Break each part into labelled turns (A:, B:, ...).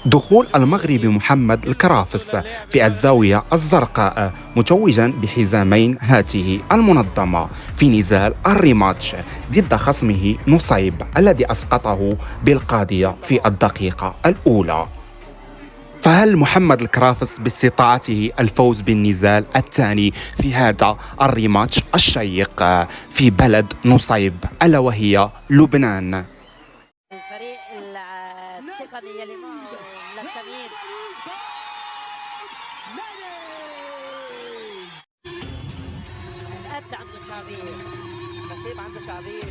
A: دخول المغربي محمد الكرافس في الزاوية الزرقاء متوجا بحزامين هاته المنظمة في نزال الريماتش ضد خصمه نصيب الذي أسقطه بالقاضية في الدقيقة الأولى. فهل محمد الكرافس باستطاعته الفوز بالنزال الثاني في هذا الريماتش الشيق في بلد نصيب ألا وهي لبنان؟
B: الفريق التقني يلي معه للتمييز. القد عنده شعبية، نسيب عنده شعبية.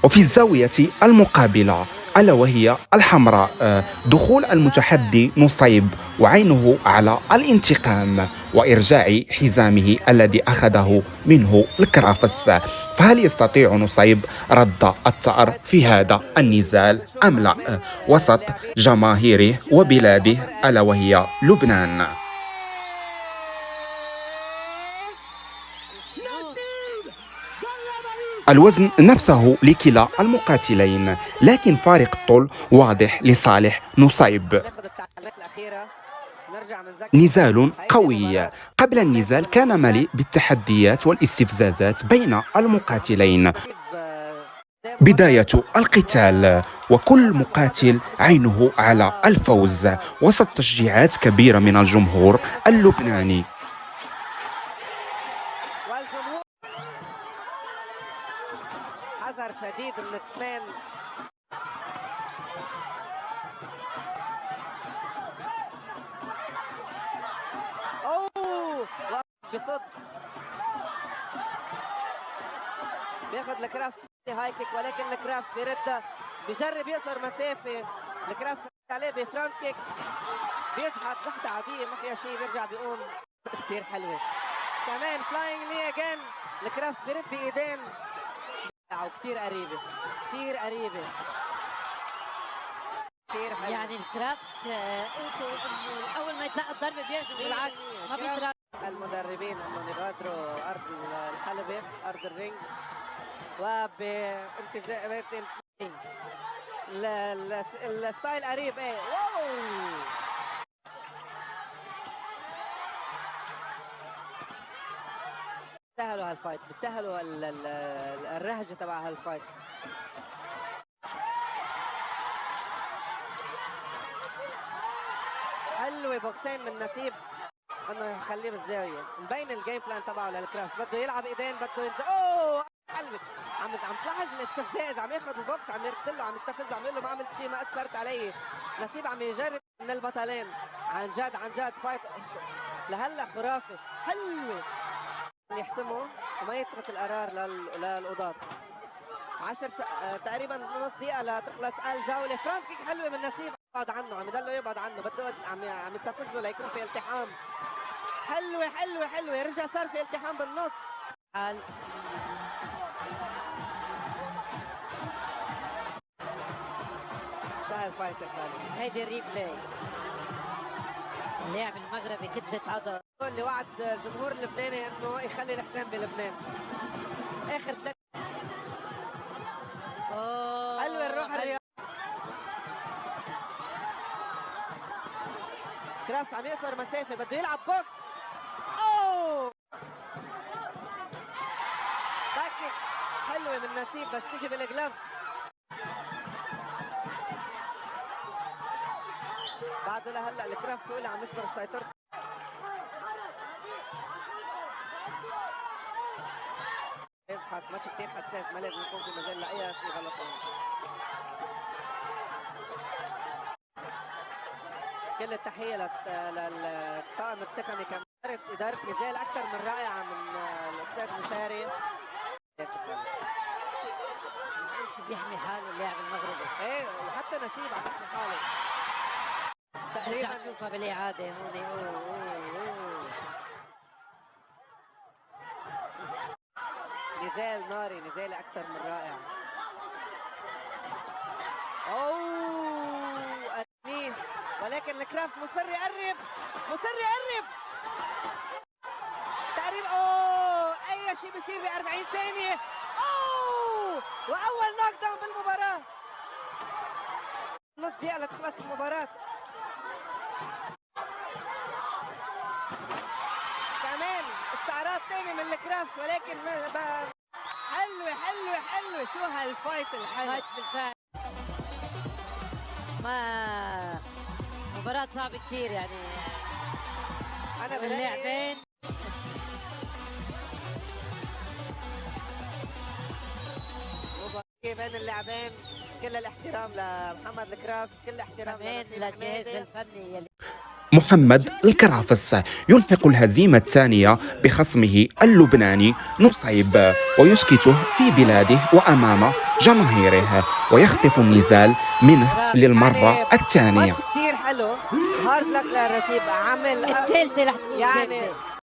A: وفي الزاوية المقابلة ألا وهي الحمراء دخول المتحدي نصيب وعينه على الانتقام وإرجاع حزامه الذي أخذه منه الكرافس. فهل يستطيع نصيب رد الثأر في هذا النزال أم لا وسط جماهيره وبلاده ألا وهي لبنان؟ الوزن نفسه لكلا المقاتلين، لكن فارق الطول واضح لصالح نصيب. نزال قوي. قبل النزال كان مليء بالتحديات والاستفزازات بين المقاتلين. بداية القتال وكل مقاتل عينه على الفوز وسط تشجيعات كبيرة من الجمهور اللبناني.
C: حذر شديد من الاثنين. اوه بصد بياخذ الكرافس هاي كيك، ولكن الكرافس بيردها، بجرب يقصر مسافه. الكرافس عليه بفرونت كيك، بيسحب وحده عاديه ما فيها شيء، بيرجع بيقوم. كثير حلوه كمان فلاينج ني اجين. الكرافس بيرد بايدين كثير قريبه، كثير قريبه، كثير حلوه.
B: يعني الكرافس قوته انه اول ما يتلقى الضربه بيهجم، بالعكس ما بيتراجع.
C: المدربين انه يغادروا ارض الحلبة، ارض الرينج، وبانتزاع الستايل قريب. ايه واو بيستاهلوا هالفايت، بيستاهلوا الرهجه تبع هالفايت. حلوه بوكسين من نسيب انه يخليه بالزاويه. مبين الجيم بلان تبعه للكرافس، بده يلعب ايدين، بده ينزل. اوه حلوه. عم تلاحظ الاستفزاز، عم ياخذ البوكس، عم يرد له، عم يستفزه، عم يقول له ما عملت شيء، ما اثرت علي. نسيب عم يجرب من البطلين. عن جد عن جد فايت لهلا خرافي. حلوه يحسمه وما يترك القرار للقضاة. 10 تقريبا نص دقيقة لتخلص الجولة. فرانك كيك حلوة من نسيب، يبعد عنه، عم يضله يبعد عنه، بده عم يستفزه ليكون في التحام. حلوة حلوة حلوة، رجع صار في التحام بالنص. شو هالفايت الثاني؟
B: هيدي الريبلاي. اللاعب المغربي كتلة عضل
C: اللي وعد الجمهور اللبناني انه يخلي الحزام بلبنان. اخر 3. حلوة الروح الرياضية. كرافس عم يقصر مسافة، بده يلعب بوكس. اوه باكيك حلوة من نسيب، بس تيجي بالجلاف. بعده لهلا الكرافس هو اللي عم يفرض سيطرته. يضحك ماتش كثير حساس، ما لازم يكون في مجال لاي شيء غلط. كل التحيه للطاقم التقني، كانت اداره نزال اكثر من رائعه من الاستاذ مشاري.
B: شو بيحمي حاله اللاعب المغربي.
C: ايه وحتى نسيب عم يحمي حاله تقريبا.
B: تشوفها بالاعاده هون.
C: نزال ناري، نزال اكثر من رائع. اوه قريب، ولكن الكرافس مصر يقرب، مصر يقرب تقريبا. اوه اي شيء بيصير ب 40 ثانيه. اوه واول نوك داون بالمباراه. نص دقيقه لتخلص المباراه. ولكن حلوه حلوه حلوه. شو هالفايت الحلو.
B: فايت بالفعل. ما مباراة صعبة كثير يعني.
C: انا
B: اللاعبين
C: بين اللاعبين كل الاحترام لمحمد الكراف، كل الاحترام
B: كمان
C: لنسيم
B: للجهاز
C: حمادة.
B: الفني يلي
A: محمد الكرافس يلحق الهزيمة الثانية بخصمه اللبناني نصيب ويسكته في بلاده وأمام جماهيره ويخطف النزال منه للمرة الثانية.
C: ماتش كثير حلو. هارد لك للرسيب. عمل
B: الثالثة رح تكون
C: يعني
B: الثالثة.